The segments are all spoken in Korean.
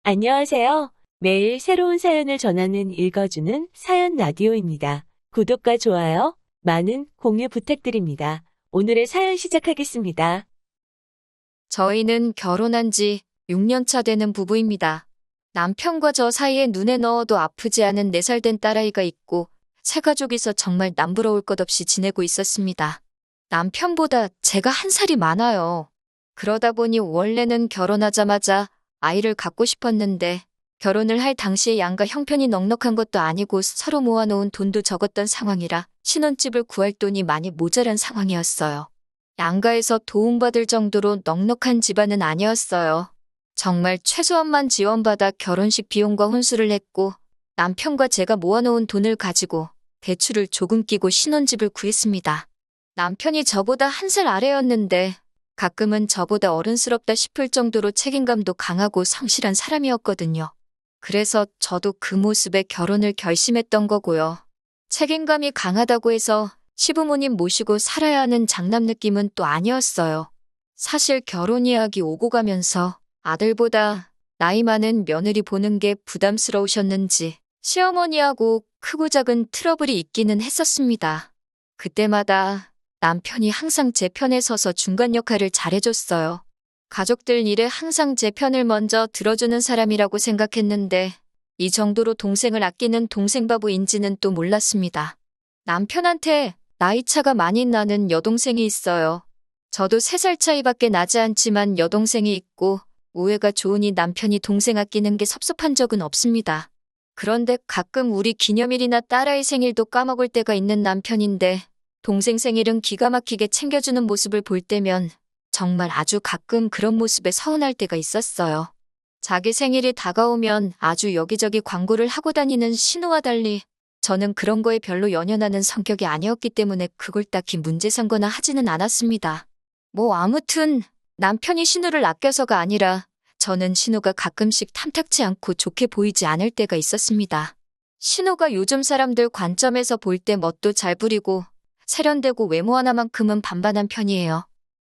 안녕하세요. 매일 새로운 사연을 전하는 읽어주는 사연 라디오입니다. 구독과 좋아요, 많은 공유 부탁드립니다. 오늘의 사연 시작하겠습니다. 저희는 결혼한 지 6년 차 되는 부부입니다. 남편과 저 사이에 눈에 넣어도 아프지 않은 4살 된 딸아이가 있고 새가족이서 정말 남부러울 것 없이 지내고 있었습니다. 남편보다 제가 1살이 많아요. 그러다 보니 원래는 결혼하자마자 아이를 갖고 싶었는데 결혼을 할 당시에 양가 형편이 넉넉한 것도 아니고 서로 모아놓은 돈도 적었던 상황이라 신혼집을 구할 돈이 많이 모자란 상황이었어요. 양가에서 도움받을 정도로 넉넉한 집안은 아니었어요. 정말 최소한만 지원받아 결혼식 비용과 혼수를 했고 남편과 제가 모아놓은 돈을 가지고 대출을 조금 끼고 신혼집을 구했습니다. 남편이 저보다 1살 아래였는데 가끔은 저보다 어른스럽다 싶을 정도로 책임감도 강하고 성실한 사람이었거든요. 그래서 저도 그 모습에 결혼을 결심했던 거고요. 책임감이 강하다고 해서 시부모님 모시고 살아야 하는 장남 느낌은 또 아니었어요. 사실 결혼 이야기 오고 가면서 아들보다 나이 많은 며느리 보는 게 부담스러우셨는지 시어머니하고 크고 작은 트러블이 있기는 했었습니다. 그때마다 남편이 항상 제 편에 서서 중간 역할을 잘해줬어요. 가족들 일에 항상 제 편을 먼저 들어주는 사람이라고 생각했는데 이 정도로 동생을 아끼는 동생 바보인지는 또 몰랐습니다. 남편한테 나이 차가 많이 나는 여동생이 있어요. 저도 3살 차이밖에 나지 않지만 여동생이 있고 우애가 좋으니 남편이 동생 아끼는 게 섭섭한 적은 없습니다. 그런데 가끔 우리 기념일이나 딸아이 생일도 까먹을 때가 있는 남편인데 동생 생일은 기가 막히게 챙겨주는 모습을 볼 때면 정말 아주 가끔 그런 모습에 서운할 때가 있었어요. 자기 생일이 다가오면 아주 여기저기 광고를 하고 다니는 신우와 달리 저는 그런 거에 별로 연연하는 성격이 아니었기 때문에 그걸 딱히 문제 삼거나 하지는 않았습니다. 뭐 아무튼 남편이 신우를 아껴서가 아니라 저는 신우가 가끔씩 탐탁치 않고 좋게 보이지 않을 때가 있었습니다. 신우가 요즘 사람들 관점에서 볼 때 멋도 잘 부리고 세련되고 외모 하나만큼은 반반한 편이에요.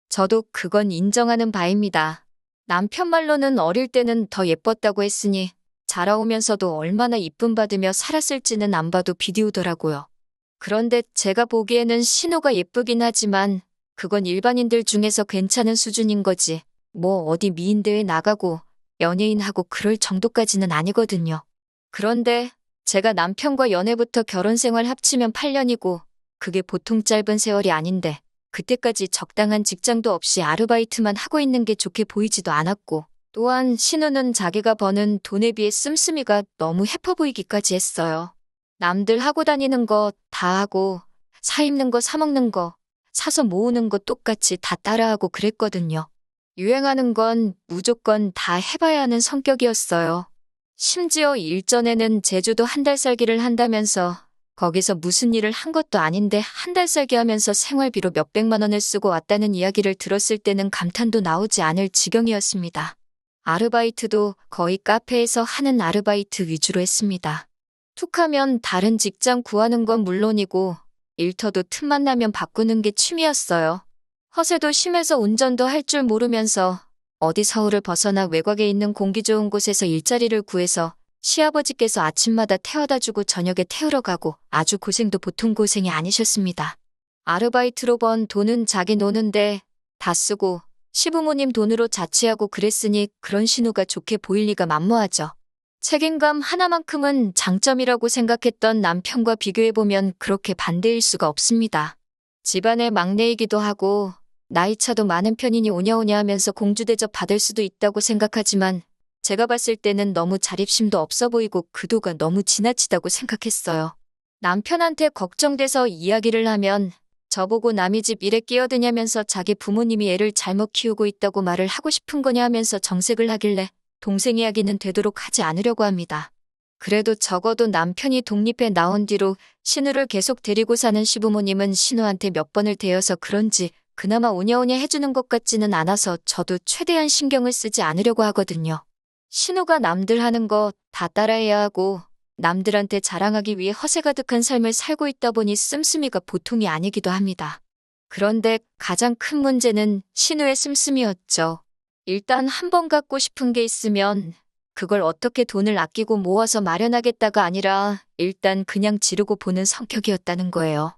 저도 그건 인정하는 바입니다. 남편 말로는 어릴 때는 더 예뻤다고 했으니 자라오면서도 얼마나 이쁨 받으며 살았을지는 안 봐도 비디오더라고요. 그런데 제가 보기에는 신우가 예쁘긴 하지만 그건 일반인들 중에서 괜찮은 수준인 거지. 뭐 어디 미인대회 나가고 연예인하고 그럴 정도까지는 아니거든요. 그런데 제가 남편과 연애부터 결혼 생활 합치면 8년이고 그게 보통 짧은 세월이 아닌데 그때까지 적당한 직장도 없이 아르바이트만 하고 있는 게 좋게 보이지도 않았고 또한 신우는 자기가 버는 돈에 비해 씀씀이가 너무 해퍼 보이기까지 했어요. 남들 하고 다니는 거 다 하고 사 입는 거 사 먹는 거 사서 모으는 거 똑같이 다 따라하고 그랬거든요. 유행하는 건 무조건 다 해봐야 하는 성격이었어요. 심지어 일전에는 제주도 1달 살기를 한다면서 거기서 무슨 일을 한 것도 아닌데 1달 살기 하면서 생활비로 몇백만 원을 쓰고 왔다는 이야기를 들었을 때는 감탄도 나오지 않을 지경이었습니다. 아르바이트도 거의 카페에서 하는 아르바이트 위주로 했습니다. 툭하면 다른 직장 구하는 건 물론이고 일터도 틈만 나면 바꾸는 게 취미였어요. 허세도 심해서 운전도 할 줄 모르면서 어디 서울을 벗어나 외곽에 있는 공기 좋은 곳에서 일자리를 구해서 시아버지께서 아침마다 태워다 주고 저녁에 태우러 가고 아주 고생도 보통 고생이 아니셨습니다. 아르바이트로 번 돈은 자기 노는데 다 쓰고 시부모님 돈으로 자취하고 그랬으니 그런 신우가 좋게 보일 리가 만무하죠. 책임감 하나만큼은 장점이라고 생각했던 남편과 비교해보면 그렇게 반대일 수가 없습니다. 집안의 막내이기도 하고 나이차도 많은 편이니 오냐오냐 하면서 공주대접 받을 수도 있다고 생각하지만 제가 봤을 때는 너무 자립심도 없어 보이고 그도가 너무 지나치다고 생각했어요. 남편한테 걱정돼서 이야기를 하면 저보고 남의 집 일에 끼어드냐면서 자기 부모님이 애를 잘못 키우고 있다고 말을 하고 싶은 거냐 하면서 정색을 하길래 동생 이야기는 되도록 하지 않으려고 합니다. 그래도 적어도 남편이 독립해 나온 뒤로 신우를 계속 데리고 사는 시부모님은 신우한테 몇 번을 대어서 그런지 그나마 오냐오냐 해주는 것 같지는 않아서 저도 최대한 신경을 쓰지 않으려고 하거든요. 신우가 남들 하는 거 다 따라해야 하고 남들한테 자랑하기 위해 허세 가득한 삶을 살고 있다 보니 씀씀이가 보통이 아니기도 합니다. 그런데 가장 큰 문제는 신우의 씀씀이었죠. 일단 한 번 갖고 싶은 게 있으면 그걸 어떻게 돈을 아끼고 모아서 마련하겠다가 아니라 일단 그냥 지르고 보는 성격이었다는 거예요.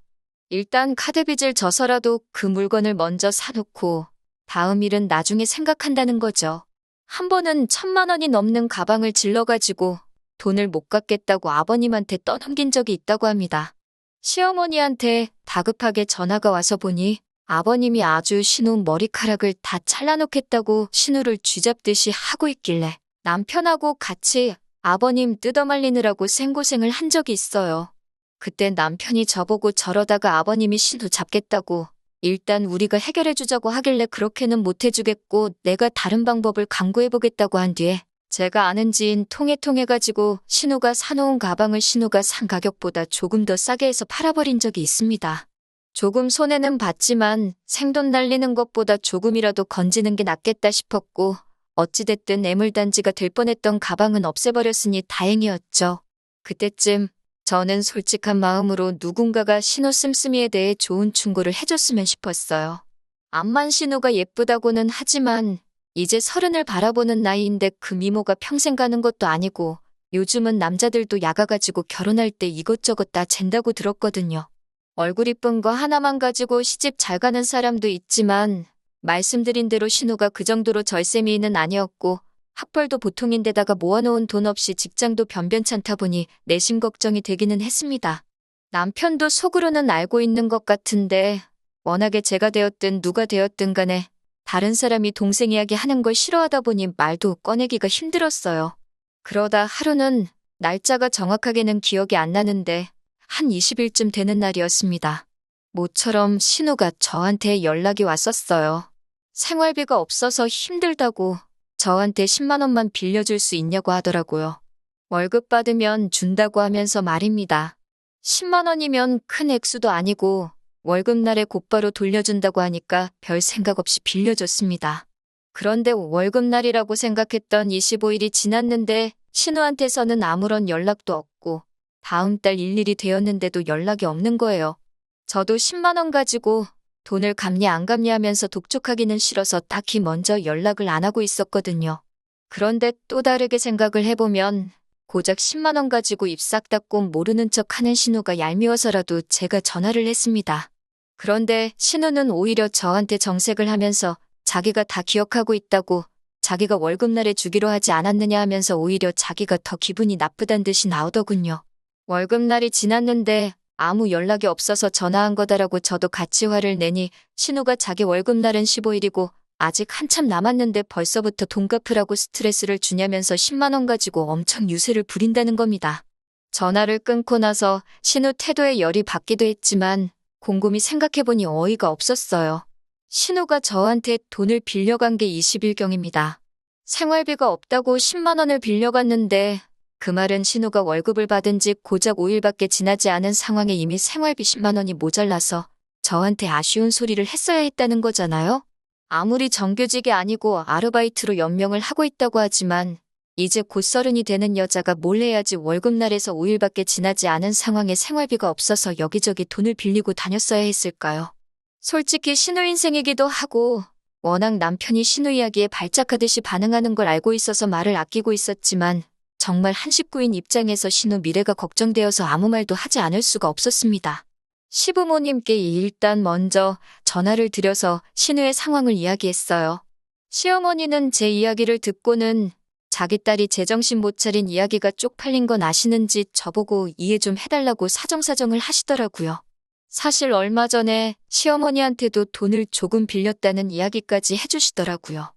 일단 카드빚을 져서라도 그 물건을 먼저 사놓고 다음 일은 나중에 생각한다는 거죠. 한 번은 1,000만 원이 넘는 가방을 질러가지고 돈을 못 갚겠다고 아버님한테 떠넘긴 적이 있다고 합니다. 시어머니한테 다급하게 전화가 와서 보니 아버님이 아주 신우 머리카락을 다 잘라놓겠다고 신우를 쥐잡듯이 하고 있길래 남편하고 같이 아버님 뜯어말리느라고 생고생을 한 적이 있어요. 그때 남편이 저보고 저러다가 아버님이 신우 잡겠다고 일단 우리가 해결해주자고 하길래 그렇게는 못해주겠고 내가 다른 방법을 강구해보겠다고 한 뒤에 제가 아는 지인 통해가지고 신우가 사놓은 가방을 신우가 산 가격보다 조금 더 싸게 해서 팔아버린 적이 있습니다. 조금 손해는 봤지만 생돈 날리는 것보다 조금이라도 건지는 게 낫겠다 싶었고 어찌됐든 애물단지가 될 뻔했던 가방은 없애버렸으니 다행이었죠. 그때쯤 저는 솔직한 마음으로 누군가가 신우 씀씀이에 대해 좋은 충고를 해줬으면 싶었어요. 암만 신우가 예쁘다고는 하지만 이제 30을 바라보는 나이인데 그 미모가 평생 가는 것도 아니고 요즘은 남자들도 야가가지고 결혼할 때 이것저것 다 잰다고 들었거든요. 얼굴 이쁜 거 하나만 가지고 시집 잘 가는 사람도 있지만 말씀드린 대로 신우가 그 정도로 절세미인은 아니었고 학벌도 보통인데다가 모아놓은 돈 없이 직장도 변변찮다 보니 내심 걱정이 되기는 했습니다. 남편도 속으로는 알고 있는 것 같은데 워낙에 제가 되었든 누가 되었든 간에 다른 사람이 동생 이야기 하는 걸 싫어하다 보니 말도 꺼내기가 힘들었어요. 그러다 하루는 날짜가 정확하게는 기억이 안 나는데 한 20일쯤 되는 날이었습니다. 모처럼 신우가 저한테 연락이 왔었어요. 생활비가 없어서 힘들다고 저한테 10만 원만 빌려줄 수 있냐고 하더라고요. 월급 받으면 준다고 하면서 말입니다. 10만 원이면 큰 액수도 아니고 월급날에 곧바로 돌려준다고 하니까 별 생각 없이 빌려줬습니다. 그런데 월급날이라고 생각했던 25일이 지났는데 신우한테서는 아무런 연락도 없고 다음 달 일일이 되었는데도 연락이 없는 거예요. 저도 10만 원 가지고 돈을 갚니 안 갚니 하면서 독촉하기는 싫어서 딱히 먼저 연락을 안 하고 있었거든요. 그런데 또 다르게 생각을 해보면 고작 10만 원 가지고 입 싹 닫고 모르는 척 하는 신우가 얄미워서라도 제가 전화를 했습니다. 그런데 신우는 오히려 저한테 정색을 하면서 자기가 다 기억하고 있다고 자기가 월급날에 주기로 하지 않았느냐 하면서 오히려 자기가 더 기분이 나쁘단 듯이 나오더군요. 월급날이 지났는데 아무 연락이 없어서 전화한 거다라고 저도 같이 화를 내니 신우가 자기 월급날은 15일이고 아직 한참 남았는데 벌써부터 돈 갚으라고 스트레스를 주냐면서 10만 원 가지고 엄청 유세를 부린다는 겁니다. 전화를 끊고 나서 신우 태도에 열이 받기도 했지만 곰곰이 생각해보니 어이가 없었어요. 신우가 저한테 돈을 빌려간 게 20일경입니다. 생활비가 없다고 10만 원을 빌려갔는데 그 말은 신우가 월급을 받은 지 고작 5일밖에 지나지 않은 상황에 이미 생활비 10만 원이 모자라서 저한테 아쉬운 소리를 했어야 했다는 거잖아요. 아무리 정규직이 아니고 아르바이트로 연명을 하고 있다고 하지만 이제 곧 30이 되는 여자가 뭘 해야지 월급날에서 5일밖에 지나지 않은 상황에 생활비가 없어서 여기저기 돈을 빌리고 다녔어야 했을까요? 솔직히 신우 인생이기도 하고 워낙 남편이 신우 이야기에 발작하듯이 반응하는 걸 알고 있어서 말을 아끼고 있었지만 정말 한 식구인 입장에서 신우 미래가 걱정되어서 아무 말도 하지 않을 수가 없었습니다. 시부모님께 일단 먼저 전화를 드려서 신우의 상황을 이야기했어요. 시어머니는 제 이야기를 듣고는 자기 딸이 제정신 못 차린 이야기가 쪽팔린 건 아시는지 저보고 이해 좀 해달라고 사정사정을 하시더라고요. 사실 얼마 전에 시어머니한테도 돈을 조금 빌렸다는 이야기까지 해주시더라고요.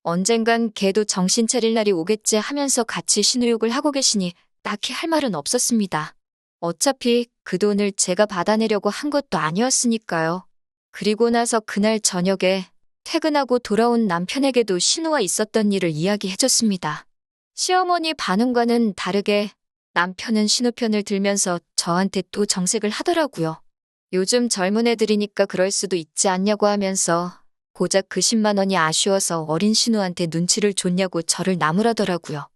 언젠간 걔도 정신 차릴 날이 오겠지 하면서 같이 신우욕을 하고 계시니 딱히 할 말은 없었습니다. 어차피 그 돈을 제가 받아내려고 한 것도 아니었으니까요. 그리고 나서 그날 저녁에 퇴근하고 돌아온 남편에게도 신우와 있었던 일을 이야기해줬습니다. 시어머니 반응과는 다르게 남편은 신우 편을 들면서 저한테 또 정색을 하더라고요. 요즘 젊은 애들이니까 그럴 수도 있지 않냐고 하면서 고작 그 10만 원이 아쉬워서 어린 신우한테 눈치를 줬냐고 저를 나무라더라고요.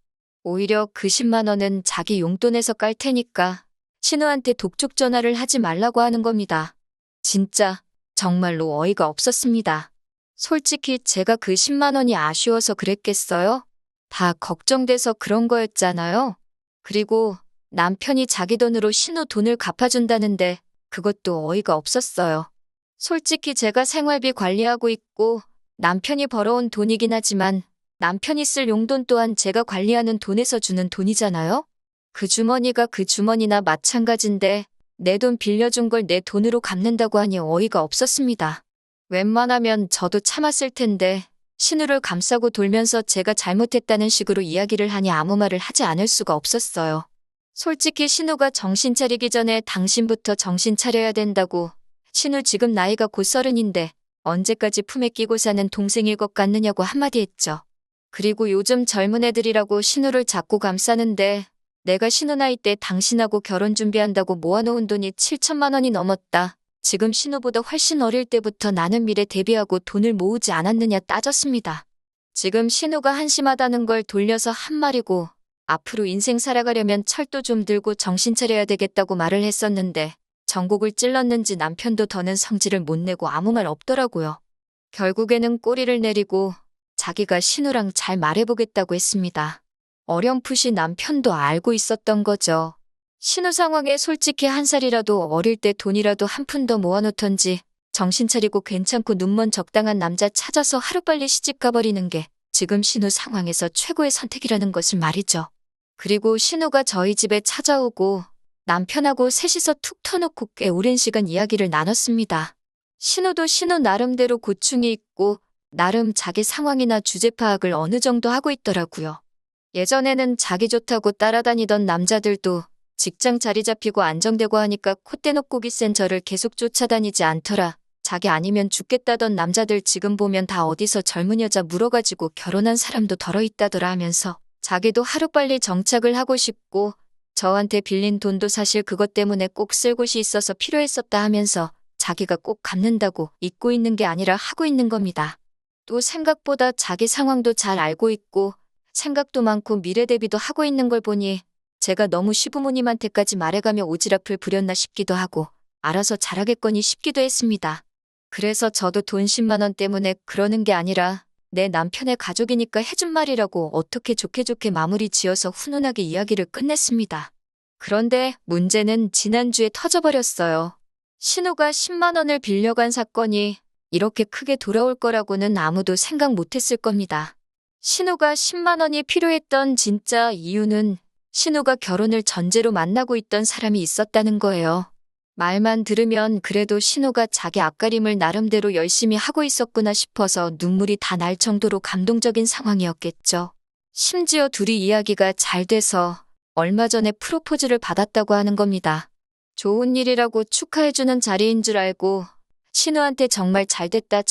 오히려 그 10만 원은 자기 용돈에서 깔 테니까 신우한테 독촉 전화를 하지 말라고 하는 겁니다. 진짜 정말로 어이가 없었습니다. 솔직히 제가 그 10만 원이 아쉬워서 그랬겠어요? 다 걱정돼서 그런 거였잖아요. 그리고 남편이 자기 돈으로 신우 돈을 갚아준다는데 그것도 어이가 없었어요. 솔직히 제가 생활비 관리하고 있고 남편이 벌어온 돈이긴 하지만 남편이 쓸 용돈 또한 제가 관리하는 돈에서 주는 돈이잖아요? 그 주머니가 그 주머니나 마찬가지인데 내 돈 빌려준 걸 내 돈으로 갚는다고 하니 어이가 없었습니다. 웬만하면 저도 참았을 텐데 신우를 감싸고 돌면서 제가 잘못했다는 식으로 이야기를 하니 아무 말을 하지 않을 수가 없었어요. 솔직히 신우가 정신 차리기 전에 당신부터 정신 차려야 된다고. 신우 지금 나이가 곧 30인데 언제까지 품에 끼고 사는 동생일 것 같느냐고 한마디 했죠. 그리고 요즘 젊은 애들이라고 신우를 자꾸 감싸는데 내가 신우 나이 때 당신하고 결혼 준비한다고 모아놓은 돈이 7천만 원이 넘었다. 지금 신우보다 훨씬 어릴 때부터 나는 미래 대비하고 돈을 모으지 않았느냐 따졌습니다. 지금 신우가 한심하다는 걸 돌려서 한 말이고 앞으로 인생 살아가려면 철도 좀 들고 정신 차려야 되겠다고 말을 했었는데 전곡을 찔렀는지 남편도 더는 성질을 못 내고 아무 말 없더라고요. 결국에는 꼬리를 내리고 자기가 신우랑 잘 말해보겠다고 했습니다. 어렴풋이 남편도 알고 있었던 거죠. 신우 상황에 솔직히 한 살이라도 어릴 때 돈이라도 한 푼 더 모아놓던지 정신 차리고 괜찮고 눈먼 적당한 남자 찾아서 하루빨리 시집 가버리는 게 지금 신우 상황에서 최고의 선택이라는 것을 말이죠. 그리고 신우가 저희 집에 찾아오고 남편하고 셋이서 툭 터놓고 꽤 오랜 시간 이야기를 나눴습니다. 신우도 신우 나름대로 고충이 있고 나름 자기 상황이나 주제 파악을 어느 정도 하고 있더라고요. 예전에는 자기 좋다고 따라다니던 남자들도 직장 자리 잡히고 안정되고 하니까 콧대 놓고 기센 저를 계속 쫓아다니지 않더라. 자기 아니면 죽겠다던 남자들 지금 보면 다 어디서 젊은 여자 물어가지고 결혼한 사람도 덜어 있다더라 하면서 자기도 하루빨리 정착을 하고 싶고 저한테 빌린 돈도 사실 그것 때문에 꼭 쓸 곳이 있어서 필요했었다 하면서 자기가 꼭 갚는다고 잊고 있는 게 아니라 하고 있는 겁니다. 또 생각보다 자기 상황도 잘 알고 있고 생각도 많고 미래 대비도 하고 있는 걸 보니 제가 너무 시부모님한테까지 말해가며 오지랖을 부렸나 싶기도 하고 알아서 잘하겠거니 싶기도 했습니다. 그래서 저도 돈 10만 원 때문에 그러는 게 아니라 내 남편의 가족이니까 해준 말이라고 어떻게 좋게 마무리 지어서 훈훈하게 이야기를 끝냈습니다. 그런데 문제는 지난주에 터져버렸어요. 신우가 10만 원을 빌려간 사건이 이렇게 크게 돌아올 거라고는 아무도 생각 못했을 겁니다. 신우가 10만 원이 필요했던 진짜 이유는 신우가 결혼을 전제로 만나고 있던 사람이 있었다는 거예요. 말만 들으면 그래도 신우가 자기 앞가림을 나름대로 열심히 하고 있었구나 싶어서 눈물이 다 날 정도로 감동적인 상황이었겠죠. 심지어 둘이 이야기가 잘 돼서 얼마 전에 프로포즈를 받았다고 하는 겁니다. 좋은 일이라고 축하해주는 자리인 줄 알고 신우한테 정말 잘됐다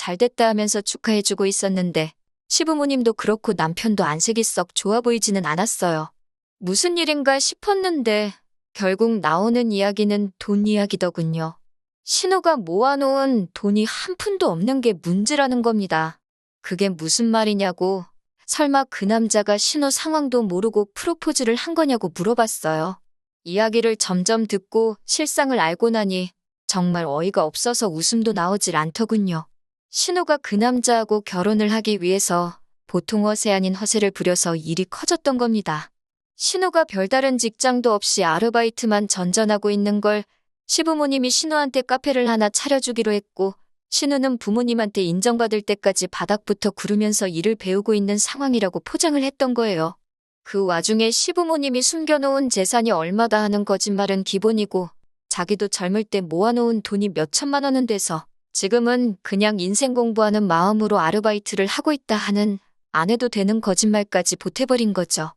하면서 축하해주고 있었는데 시부모님도 그렇고 남편도 안색이 썩 좋아 보이지는 않았어요. 무슨 일인가 싶었는데 결국 나오는 이야기는 돈 이야기더군요. 신우가 모아놓은 돈이 한 푼도 없는 게 문제라는 겁니다. 그게 무슨 말이냐고 설마 그 남자가 신우 상황도 모르고 프로포즈를 한 거냐고 물어봤어요. 이야기를 점점 듣고 실상을 알고 나니 정말 어이가 없어서 웃음도 나오질 않더군요. 신우가 그 남자하고 결혼을 하기 위해서 보통 허세 아닌 허세를 부려서 일이 커졌던 겁니다. 신우가 별다른 직장도 없이 아르바이트만 전전하고 있는 걸 시부모님이 신우한테 카페를 하나 차려주기로 했고 신우는 부모님한테 인정받을 때까지 바닥부터 구르면서 일을 배우고 있는 상황이라고 포장을 했던 거예요. 그 와중에 시부모님이 숨겨놓은 재산이 얼마다 하는 거짓말은 기본이고 자기도 젊을 때 모아놓은 돈이 몇 천만 원은 돼서 지금은 그냥 인생 공부하는 마음으로 아르바이트를 하고 있다 하는 안 해도 되는 거짓말까지 보태버린 거죠.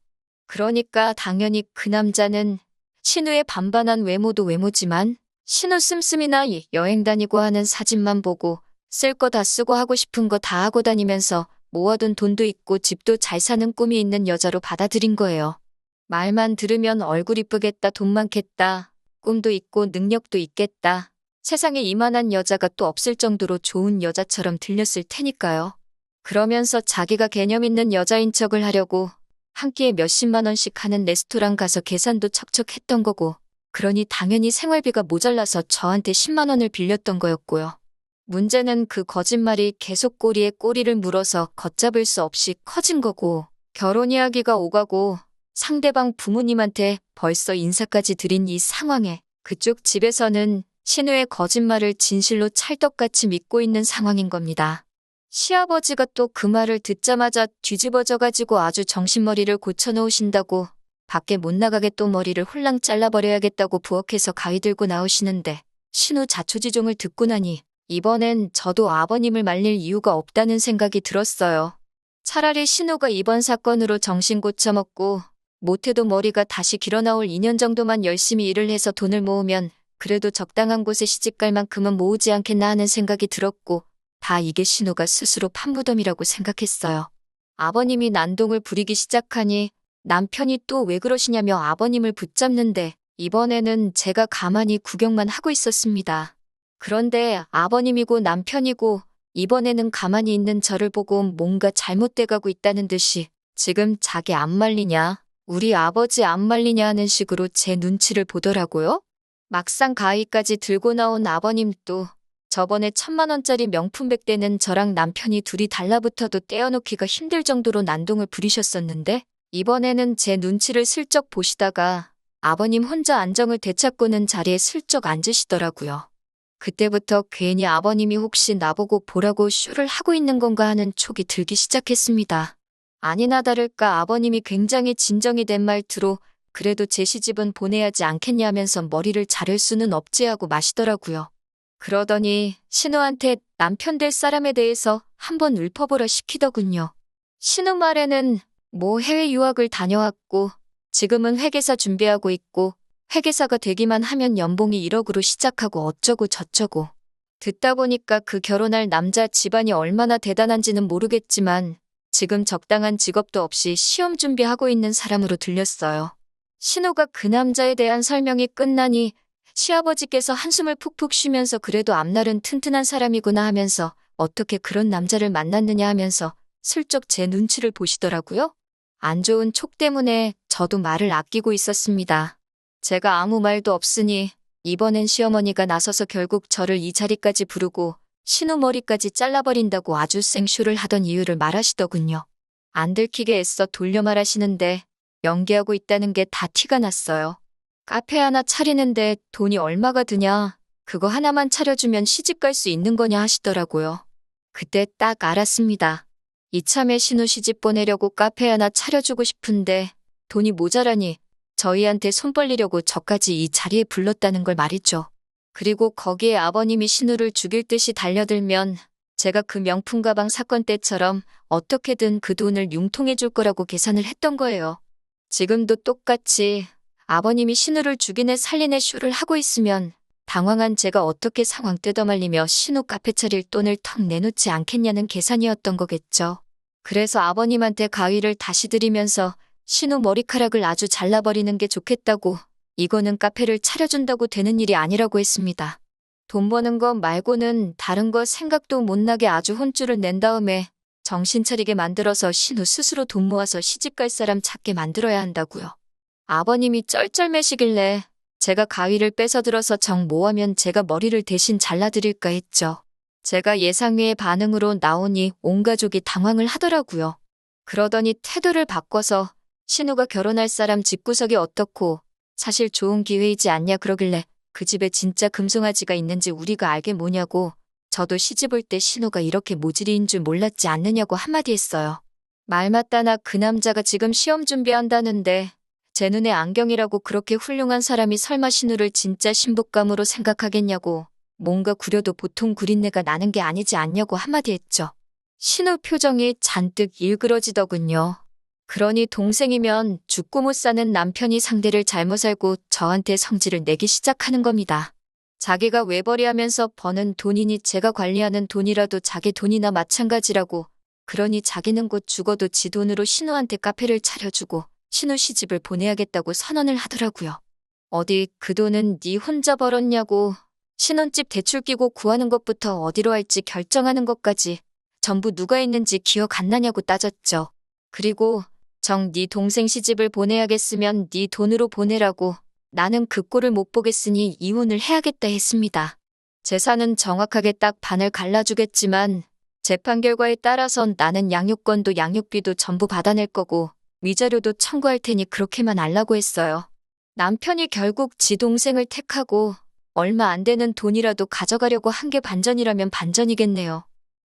그러니까 당연히 그 남자는 신우의 반반한 외모도 외모지만 신우 씀씀이나 여행 다니고 하는 사진만 보고 쓸 거 다 쓰고 하고 싶은 거 다 하고 다니면서 모아둔 돈도 있고 집도 잘 사는 꿈이 있는 여자로 받아들인 거예요. 말만 들으면 얼굴 이쁘겠다, 돈 많겠다, 꿈도 있고 능력도 있겠다. 세상에 이만한 여자가 또 없을 정도로 좋은 여자처럼 들렸을 테니까요. 그러면서 자기가 개념 있는 여자인 척을 하려고 한 끼에 몇십만 원씩 하는 레스토랑 가서 계산도 척척했던 거고 그러니 당연히 생활비가 모자라서 저한테 10만 원을 빌렸던 거였고요. 문제는 그 거짓말이 계속 꼬리에 꼬리를 물어서 걷잡을 수 없이 커진 거고 결혼 이야기가 오가고 상대방 부모님한테 벌써 인사까지 드린 이 상황에 그쪽 집에서는 신우의 거짓말을 진실로 찰떡같이 믿고 있는 상황인 겁니다. 시아버지가 또 그 말을 듣자마자 뒤집어져가지고 아주 정신머리를 고쳐놓으신다고 밖에 못 나가게 또 머리를 홀랑 잘라버려야겠다고 부엌에서 가위 들고 나오시는데 신우 자초지종을 듣고 나니 이번엔 저도 아버님을 말릴 이유가 없다는 생각이 들었어요. 차라리 신우가 이번 사건으로 정신 고쳐먹고 못해도 머리가 다시 길어나올 2년 정도만 열심히 일을 해서 돈을 모으면 그래도 적당한 곳에 시집갈 만큼은 모으지 않겠나 하는 생각이 들었고 다 이게 신우가 스스로 판무덤이라고 생각했어요. 아버님이 난동을 부리기 시작하니 남편이 또 왜 그러시냐며 아버님을 붙잡는데 이번에는 제가 가만히 구경만 하고 있었습니다. 그런데 아버님이고 남편이고 이번에는 가만히 있는 저를 보고 뭔가 잘못돼 가고 있다는 듯이 지금 자기 안 말리냐, 우리 아버지 안 말리냐 하는 식으로 제 눈치를 보더라고요. 막상 가위까지 들고 나온 아버님도 저번에 1,000만 원짜리 명품 백대는 저랑 남편이 둘이 달라붙어도 떼어놓기가 힘들 정도로 난동을 부리셨었는데 이번에는 제 눈치를 슬쩍 보시다가 아버님 혼자 안정을 되찾고는 자리에 슬쩍 앉으시더라고요. 그때부터 괜히 아버님이 혹시 나보고 보라고 쇼를 하고 있는 건가 하는 촉이 들기 시작했습니다. 아니나 다를까 아버님이 굉장히 진정이 된 말투로 그래도 제 시집은 보내야지 않겠냐 하면서 머리를 자를 수는 없지 하고 마시더라고요. 그러더니 신우한테 남편 될 사람에 대해서 한번 읊어보라 시키더군요. 신우 말에는 뭐 해외 유학을 다녀왔고 지금은 회계사 준비하고 있고 회계사가 되기만 하면 연봉이 1억으로 시작하고 어쩌고 저쩌고. 듣다 보니까 그 결혼할 남자 집안이 얼마나 대단한지는 모르겠지만 지금 적당한 직업도 없이 시험 준비하고 있는 사람으로 들렸어요. 신우가 그 남자에 대한 설명이 끝나니 시아버지께서 한숨을 푹푹 쉬면서 그래도 앞날은 튼튼한 사람이구나 하면서 어떻게 그런 남자를 만났느냐 하면서 슬쩍 제 눈치를 보시더라고요. 안 좋은 촉 때문에 저도 말을 아끼고 있었습니다. 제가 아무 말도 없으니 이번엔 시어머니가 나서서 결국 저를 이 자리까지 부르고 신우 머리까지 잘라버린다고 아주 생쇼를 하던 이유를 말하시더군요. 안 들키게 애써 돌려 말하시는데 연기하고 있다는 게 다 티가 났어요. 카페 하나 차리는데 돈이 얼마가 드냐, 그거 하나만 차려주면 시집갈 수 있는 거냐 하시더라고요. 그때 딱 알았습니다. 이참에 신우 시집 보내려고 카페 하나 차려주고 싶은데 돈이 모자라니 저희한테 손 벌리려고 저까지 이 자리에 불렀다는 걸 말이죠. 그리고 거기에 아버님이 신우를 죽일 듯이 달려들면 제가 그 명품 가방 사건 때처럼 어떻게든 그 돈을 융통해 줄 거라고 계산을 했던 거예요. 지금도 똑같이 아버님이 신우를 죽이네 살리네 쇼를 하고 있으면 당황한 제가 어떻게 상황 뜯어말리며 신우 카페 차릴 돈을 턱 내놓지 않겠냐는 계산이었던 거겠죠. 그래서 아버님한테 가위를 다시 드리면서 신우 머리카락을 아주 잘라버리는 게 좋겠다고, 이거는 카페를 차려준다고 되는 일이 아니라고 했습니다. 돈 버는 거 말고는 다른 거 생각도 못 나게 아주 혼쭐을 낸 다음에 정신 차리게 만들어서 신우 스스로 돈 모아서 시집갈 사람 찾게 만들어야 한다고요. 아버님이 쩔쩔매시길래 제가 가위를 뺏어들어서 정 모하면 제가 머리를 대신 잘라드릴까 했죠. 제가 예상 외의 반응으로 나오니 온 가족이 당황을 하더라고요. 그러더니 태도를 바꿔서 신우가 결혼할 사람 집구석이 어떻고 사실 좋은 기회이지 않냐 그러길래 그 집에 진짜 금송아지가 있는지 우리가 알게 뭐냐고, 저도 시집 올 때 신우가 이렇게 모질이인 줄 몰랐지 않느냐고 한마디 했어요. 말 맞다나 그 남자가 지금 시험 준비한다는데 제 눈에 안경이라고 그렇게 훌륭한 사람이 설마 신우를 진짜 신부감으로 생각하겠냐고, 뭔가 구려도 보통 구린내가 나는 게 아니지 않냐고 한마디 했죠. 신우 표정이 잔뜩 일그러지더군요. 그러니 동생이면 죽고 못 사는 남편이 상대를 잘못 알고 저한테 성질을 내기 시작하는 겁니다. 자기가 외벌이하면서 버는 돈이니 제가 관리하는 돈이라도 자기 돈이나 마찬가지라고, 그러니 자기는 곧 죽어도 지 돈으로 신우한테 카페를 차려주고 신우 시집을 보내야겠다고 선언을 하더라고요. 어디 그 돈은 네 혼자 벌었냐고, 신혼집 대출 끼고 구하는 것부터 어디로 할지 결정하는 것까지 전부 누가 있는지 기억 안 나냐고 따졌죠. 그리고 정 네 동생 시집을 보내야겠으면 네 돈으로 보내라고, 나는 그 꼴을 못 보겠으니 이혼을 해야겠다 했습니다. 재산은 정확하게 딱 반을 갈라주겠지만 재판 결과에 따라선 나는 양육권도 양육비도 전부 받아낼 거고 위자료도 청구할 테니 그렇게만 알라고 했어요. 남편이 결국 지 동생을 택하고 얼마 안 되는 돈이라도 가져가려고 한 게 반전이라면 반전이겠네요.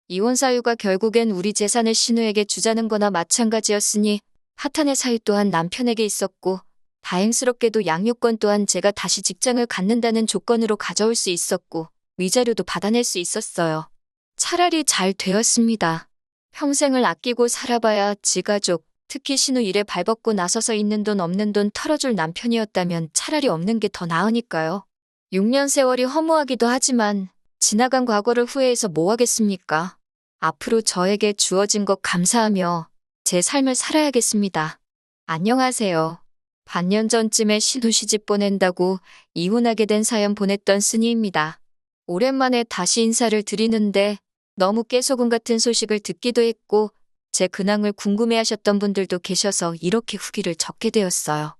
이혼 사유가 결국엔 우리 재산을 신우에게 주자는 거나 마찬가지였으니 파탄의 사유 또한 남편에게 있었고 다행스럽게도 양육권 또한 제가 다시 직장을 갖는다는 조건으로 가져올 수 있었고 위자료도 받아낼 수 있었어요. 차라리 잘 되었습니다. 평생을 아끼고 살아봐야 지 가족, 특히 신우 일에 발벗고 나서서 있는 돈 없는 돈 털어줄 남편이었다면 차라리 없는 게 더 나으니까요. 6년 세월이 허무하기도 하지만 지나간 과거를 후회해서 뭐 하겠습니까? 앞으로 저에게 주어진 것 감사하며 제 삶을 살아야겠습니다. 안녕하세요. 반년 전쯤에 신우 시집 보낸다고 이혼하게 된 사연 보냈던 쓰니입니다. 오랜만에 다시 인사를 드리는데 너무 깨소금 같은 소식을 듣기도 했고 제 근황을 궁금해하셨던 분들도 계셔서 이렇게 후기를 적게 되었어요.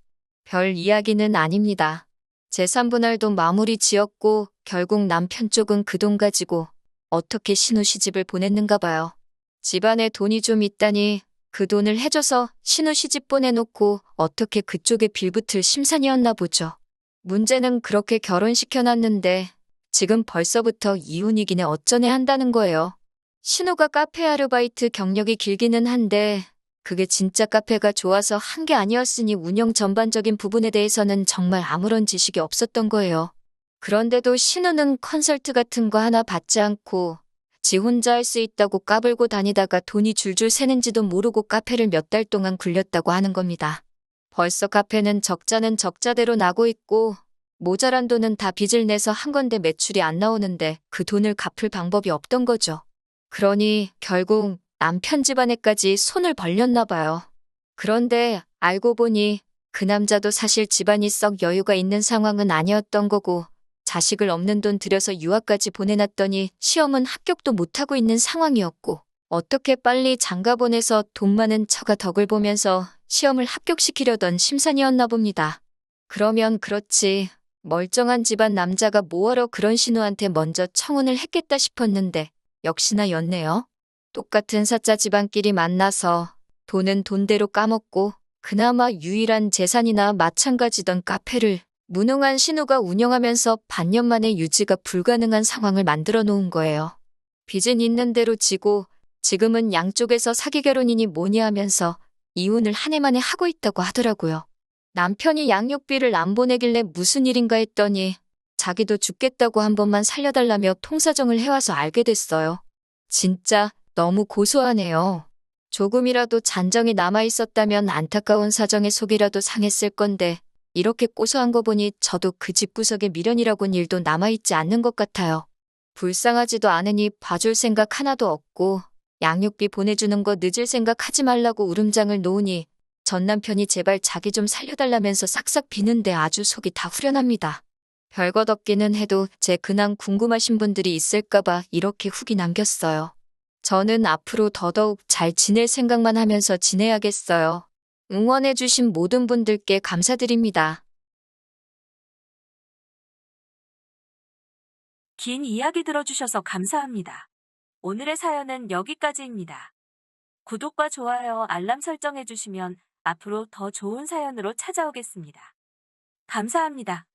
별 이야기는 아닙니다. 재산분할도 마무리 지었고 결국 남편 쪽은 그 돈 가지고 어떻게 신우 시집을 보냈는가 봐요. 집안에 돈이 좀 있다니 그 돈을 해줘서 신우 시집 보내놓고 어떻게 그쪽에 빌붙을 심산이었나 보죠. 문제는 그렇게 결혼시켜놨는데 지금 벌써부터 이혼이기네 어쩌네 한다는 거예요. 신우가 카페 아르바이트 경력이 길기는 한데 그게 진짜 카페가 좋아서 한 게 아니었으니 운영 전반적인 부분에 대해서는 정말 아무런 지식이 없었던 거예요. 그런데도 신우는 컨설트 같은 거 하나 받지 않고 지 혼자 할 수 있다고 까불고 다니다가 돈이 줄줄 새는지도 모르고 카페를 몇 달 동안 굴렸다고 하는 겁니다. 벌써 카페는 적자는 적자대로 나고 있고 모자란 돈은 다 빚을 내서 한 건데 매출이 안 나오는데 그 돈을 갚을 방법이 없던 거죠. 그러니 결국 남편 집안에까지 손을 벌렸나 봐요. 그런데 알고 보니 그 남자도 사실 집안이 썩 여유가 있는 상황은 아니었던 거고 자식을 없는 돈 들여서 유학까지 보내놨더니 시험은 합격도 못하고 있는 상황이었고 어떻게 빨리 장가 보내서 돈 많은 처가 덕을 보면서 시험을 합격시키려던 심산이었나 봅니다. 그러면 그렇지 멀쩡한 집안 남자가 뭐하러 그런 신우한테 먼저 청혼을 했겠다 싶었는데 역시나 였네요. 똑같은 사짜 집안끼리 만나서 돈은 돈대로 까먹고 그나마 유일한 재산이나 마찬가지던 카페를 무능한 신우가 운영하면서 반년 만에 유지가 불가능한 상황을 만들어 놓은 거예요. 빚은 있는 대로 지고 지금은 양쪽에서 사기 결혼이니 뭐니 하면서 이혼을 한 해 만에 하고 있다고 하더라고요. 남편이 양육비를 안 보내길래 무슨 일인가 했더니 자기도 죽겠다고 한 번만 살려달라며 통사정을 해와서 알게 됐어요. 진짜 너무 고소하네요. 조금이라도 잔정이 남아있었다면 안타까운 사정에 속이라도 상했을 건데 이렇게 고소한 거 보니 저도 그 집구석에 미련이라곤 일도 남아있지 않는 것 같아요. 불쌍하지도 않으니 봐줄 생각 하나도 없고 양육비 보내주는 거 늦을 생각 하지 말라고 울음장을 놓으니 전 남편이 제발 자기 좀 살려달라면서 싹싹 비는데 아주 속이 다 후련합니다. 별것 없기는 해도 제 근황 궁금하신 분들이 있을까봐 이렇게 후기 남겼어요. 저는 앞으로 더더욱 잘 지낼 생각만 하면서 지내야겠어요. 응원해주신 모든 분들께 감사드립니다. 긴 이야기 들어주셔서 감사합니다. 오늘의 사연은 여기까지입니다. 구독과 좋아요, 알람 설정해주시면 앞으로 더 좋은 사연으로 찾아오겠습니다. 감사합니다.